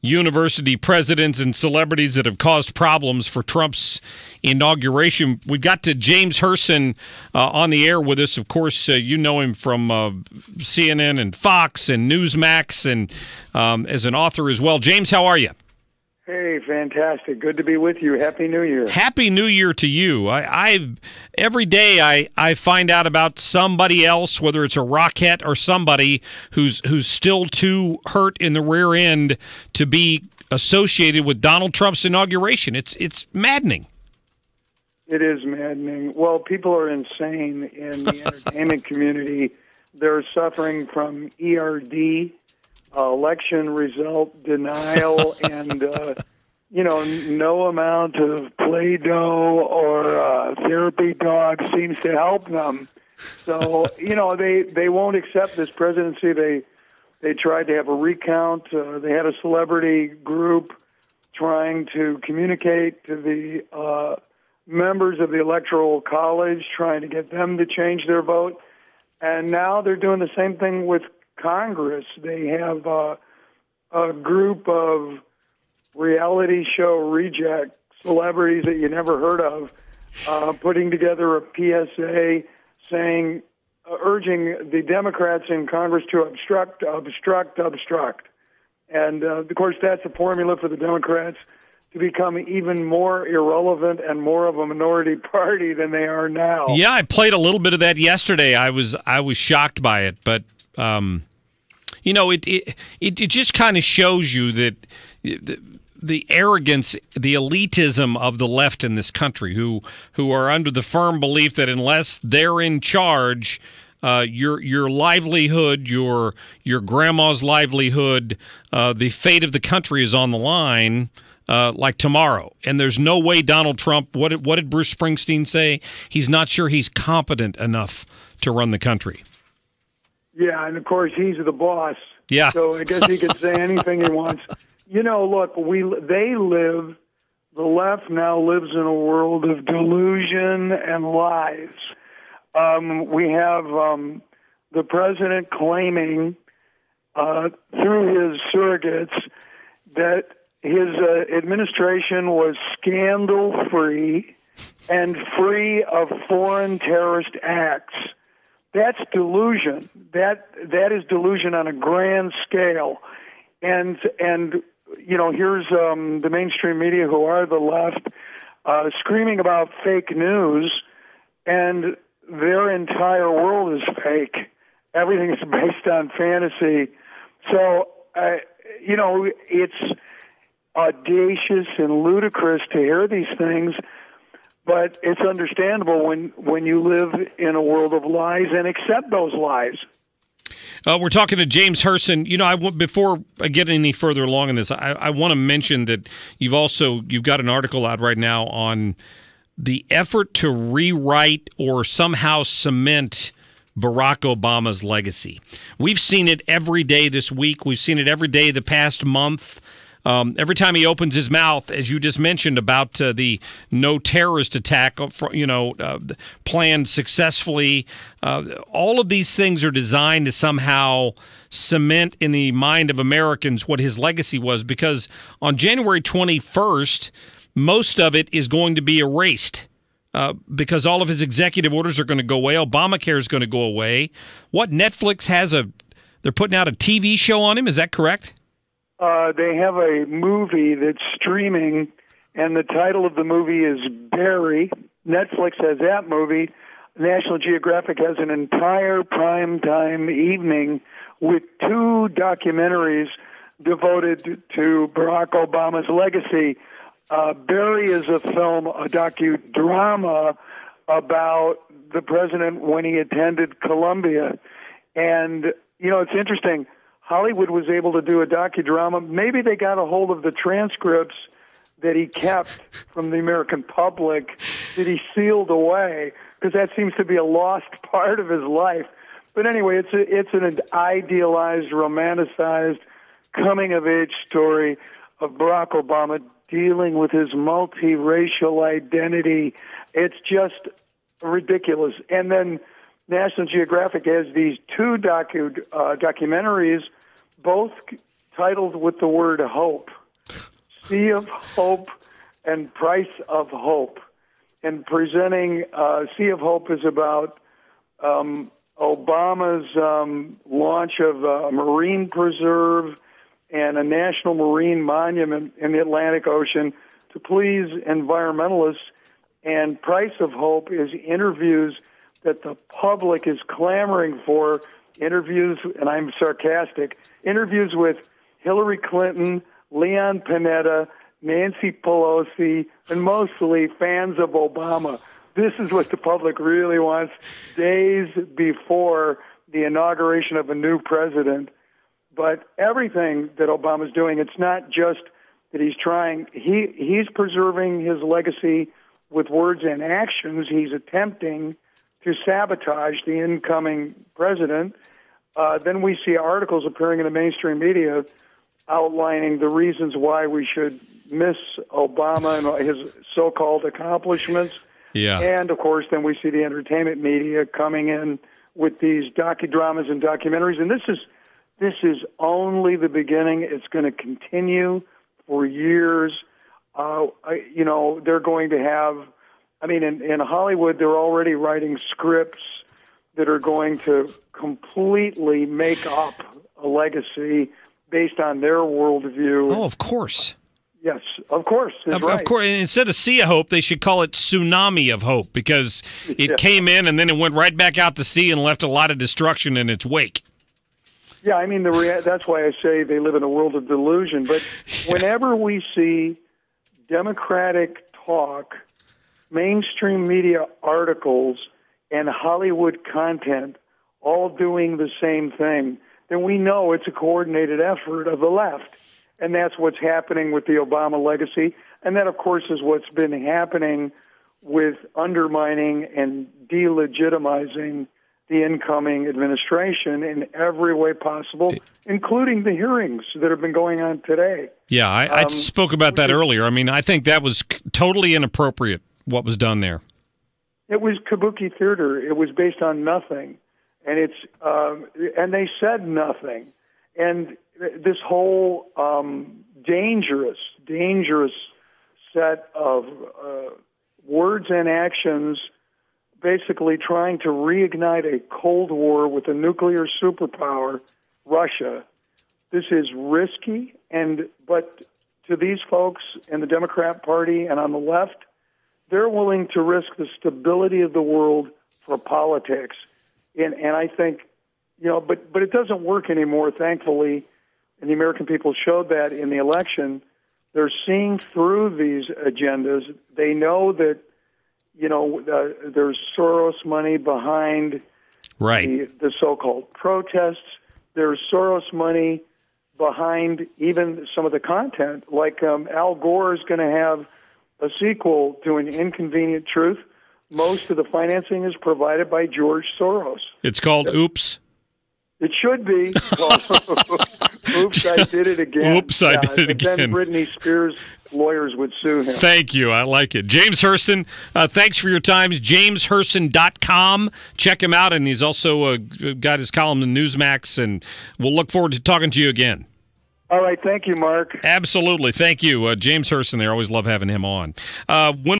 University presidents and celebrities that have caused problems for Trump's inauguration. We got to James Hirsen on the air with us. Of course, you know him from CNN and Fox and Newsmax, and as an author as well. James, how are you? Hey, fantastic. Good to be with you. Happy New Year. Happy New Year to you. Every day I find out about somebody else, whether it's a rockette or somebody who's still too hurt in the rear end to be associated with Donald Trump's inauguration. It's maddening. It is maddening. Well, people are insane in the entertainment community. They're suffering from ERD, election result denial, and no amount of Play-Doh or therapy dog seems to help them. So they won't accept this presidency. They tried to have a recount. They had a celebrity group trying to communicate to the members of the Electoral College, trying to get them to change their vote. And now they're doing the same thing with Congress. They have a group of reality show reject celebrities that you never heard of putting together a PSA saying, urging the Democrats in Congress to obstruct. And, of course, that's a formula for the Democrats to become even more irrelevant and more of a minority party than they are now. Yeah, I played a little bit of that yesterday. I was shocked by it, but it just kind of shows you that the arrogance, the elitism of the left in this country, who are under the firm belief that unless they're in charge, your livelihood, your grandma's livelihood, the fate of the country is on the line. Like tomorrow. And there's no way Donald Trump, what did Bruce Springsteen say? He's not sure he's competent enough to run the country. Yeah, and of course he's the boss. Yeah. So I guess he can say anything he wants. Look, the left now lives in a world of delusion and lies. We have the president claiming through his surrogates that his administration was scandal-free and free of foreign terrorist acts. That's delusion. That is delusion on a grand scale. And here's the mainstream media, who are the left, screaming about fake news, and their entire world is fake. Everything is based on fantasy. So, it's audacious and ludicrous to hear these things, but it's understandable when you live in a world of lies and accept those lies. We're talking to James Hirsen. Before I get any further along in this, I want to mention that you've got an article out right now on the effort to rewrite or somehow cement Barack Obama's legacy. We've seen it every day this week. We've seen it every day the past month. Every time he opens his mouth, as you just mentioned, about the no terrorist attack, planned successfully, all of these things are designed to somehow cement in the mind of Americans what his legacy was, because on January 21st, most of it is going to be erased. Because all of his executive orders are going to go away. Obamacare is going to go away. What, Netflix they're putting out a TV show on him, is that correct? They have a movie that's streaming, and the title of the movie is Barry. Netflix has that movie. National Geographic has an entire primetime evening with 2 documentaries devoted to Barack Obama's legacy. Barry is a docudrama about the president when he attended Columbia. And, it's interesting. Hollywood was able to do a docudrama. Maybe they got a hold of the transcripts that he kept from the American public that he sealed away, because that seems to be a lost part of his life. But anyway, it's an idealized, romanticized, coming-of-age story of Barack Obama dealing with his multiracial identity. It's just ridiculous. And then National Geographic has these 2 documentaries, both titled with the word hope. Sea of Hope and Price of Hope. And presenting Sea of Hope is about Obama's launch of a marine preserve and a national marine monument in the Atlantic Ocean to please environmentalists. And Price of Hope is interviews that the public is clamoring for, interviews, and I'm sarcastic, interviews with Hillary Clinton, Leon Panetta, Nancy Pelosi, and mostly fans of Obama. This is what the public really wants days before the inauguration of a new president. But everything that Obama's doing, it's not just that he's trying. He's preserving his legacy with words and actions. He's attempting to sabotage the incoming president. Then we see articles appearing in the mainstream media outlining the reasons why we should miss Obama and his so-called accomplishments. Yeah. And, of course, then we see the entertainment media coming in with these docudramas and documentaries. And this is only the beginning. It's going to continue for years. They're going to have, in Hollywood, they're already writing scripts that are going to completely make up a legacy based on their worldview. Oh, of course. Yes, of course. Of course. And instead of Sea of Hope, they should call it Tsunami of Hope, because it came in and then it went right back out to sea and left a lot of destruction in its wake. Yeah, that's why I say they live in a world of delusion. But whenever we see Democratic talk, mainstream media articles, and Hollywood content all doing the same thing, then we know it's a coordinated effort of the left. And that's what's happening with the Obama legacy. And that, of course, is what's been happening with undermining and delegitimizing the incoming administration in every way possible, including the hearings that have been going on today. Yeah, I spoke about that earlier. I think that was totally inappropriate, what was done there. It was kabuki theater. It was based on nothing. And and they said nothing. And this whole dangerous set of words and actions, basically trying to reignite a Cold War with a nuclear superpower, Russia. This is risky, but to these folks in the Democrat Party and on the left, they're willing to risk the stability of the world for politics. And I think, but it doesn't work anymore, thankfully. And the American people showed that in the election. They're seeing through these agendas. They know that, there's Soros money behind the so-called protests. There's Soros money behind even some of the content. Like Al Gore is going to have a sequel to An Inconvenient Truth. Most of the financing is provided by George Soros. It's called Oops. It should be. Oops, I did it again. Oops, I did it again. Then Britney Spears' lawyers would sue him. Thank you. I like it. James Hirsen, thanks for your time. JamesHirsen.com. Check him out, and he's also got his column in Newsmax, and we'll look forward to talking to you again. All right. Thank you, Mark. Absolutely. Thank you. James Hirsen there. Always love having him on. When